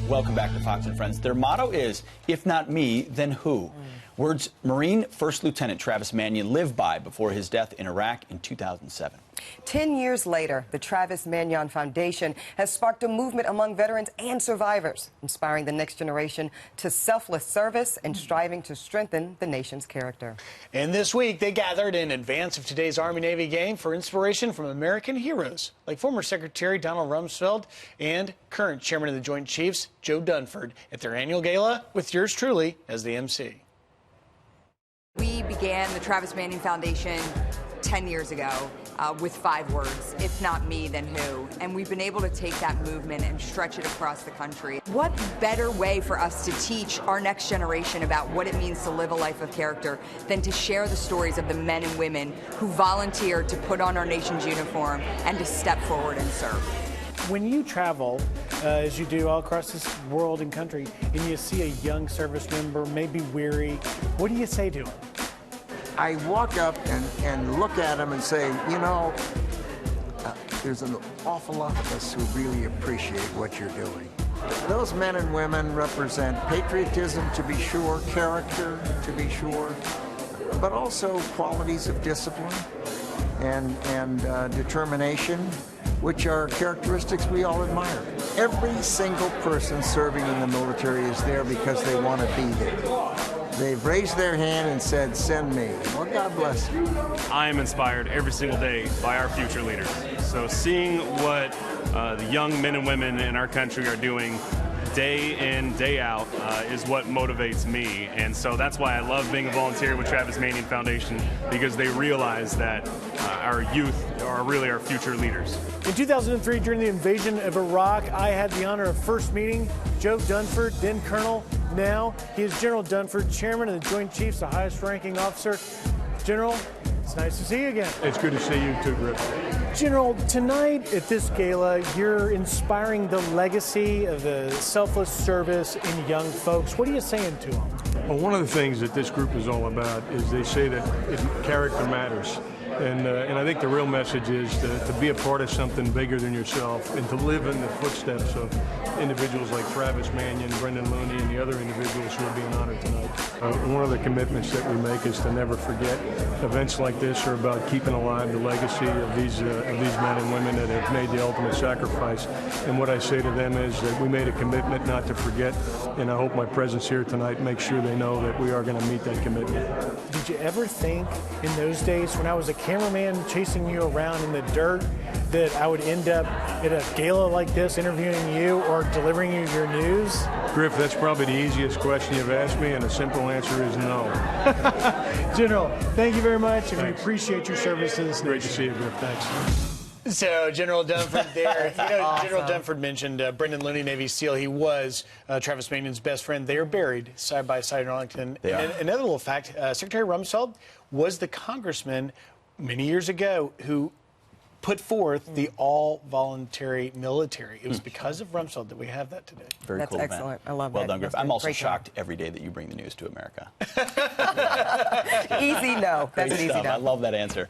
Welcome back to Fox and Friends. Their motto is, if not me, then who? Words Marine First Lieutenant Travis Manion lived by before his death in Iraq in 2007. 10 years later, the Travis Manion Foundation has sparked a movement among veterans and survivors, inspiring the next generation to selfless service and striving to strengthen the nation's character. And this week, they gathered in advance of today's Army-Navy game for inspiration from American heroes like former Secretary Donald Rumsfeld and current Chairman of the Joint Chiefs, Joe Dunford, at their annual gala with yours truly as the MC. We began the Travis Manion Foundation 10 years ago with 5 words, if not me, then who? And we've been able to take that movement and stretch it across the country. What better way for us to teach our next generation about what it means to live a life of character than to share the stories of the men and women who volunteered to put on our nation's uniform and to step forward and serve. When you travel, as you do all across this world and country, and you see a young service member, maybe weary, what do you say to him? I walk up and look at them and say, you know, there's an awful lot of us who really appreciate what you're doing. Those men and women represent patriotism, to be sure, character, to be sure, but also qualities of discipline and determination, which are characteristics we all admire. Every single person serving in the military is there because they want to be there. They've raised their hand and said, send me. Well, God bless you. I am inspired every single day by our future leaders. So seeing what the young men and women in our country are doing day in, day out is what motivates me. And so that's why I love being a volunteer with Travis Manion Foundation, because they realize that our youth are really our future leaders. In 2003, during the invasion of Iraq, I had the honor of first meeting Joe Dunford, then Colonel. Now he is General Dunford, Chairman of the Joint Chiefs, the highest ranking officer. General, it's nice to see you again. It's good to see you too, Griff. General, tonight at this gala, you're inspiring the legacy of the selfless service in young folks. What are you saying to them? Well, one of the things that this group is all about is they say that character matters. And I think the real message is to be a part of something bigger than yourself and to live in the footsteps of individuals like Travis Manion, Brendan Looney, and the other individuals who are being honored tonight. One of the commitments that we make is to never forget. Events like this are about keeping alive the legacy of these men and women that have made the ultimate sacrifice. And what I say to them is that we made a commitment not to forget, and I hope my presence here tonight makes sure they know that we are going to meet that commitment. Did you ever think in those days when I was a cameraman chasing you around in the dirt that I would end up at a gala like this interviewing you or delivering you your news? Griff, that's probably the easiest question you've asked me, and the simple answer is no. General, thank you very much, and we appreciate your services. Great to see you, Griff. Thanks. So General Dunford there. Awesome. General Dunford mentioned Brendan Looney, Navy SEAL. He was Travis Manion's best friend. They are buried side by side in Arlington. They are. And another little fact, Secretary Rumsfeld was the congressman many years ago who put forth the all-voluntary military. It was because of Rumsfeld that we have that today. Very That's cool, excellent. man. I love well that. Well done, Griff. That's I'm also great job. shocked every day that you bring the news to America. Easy no. That's an easy Great no. stuff. I love that answer.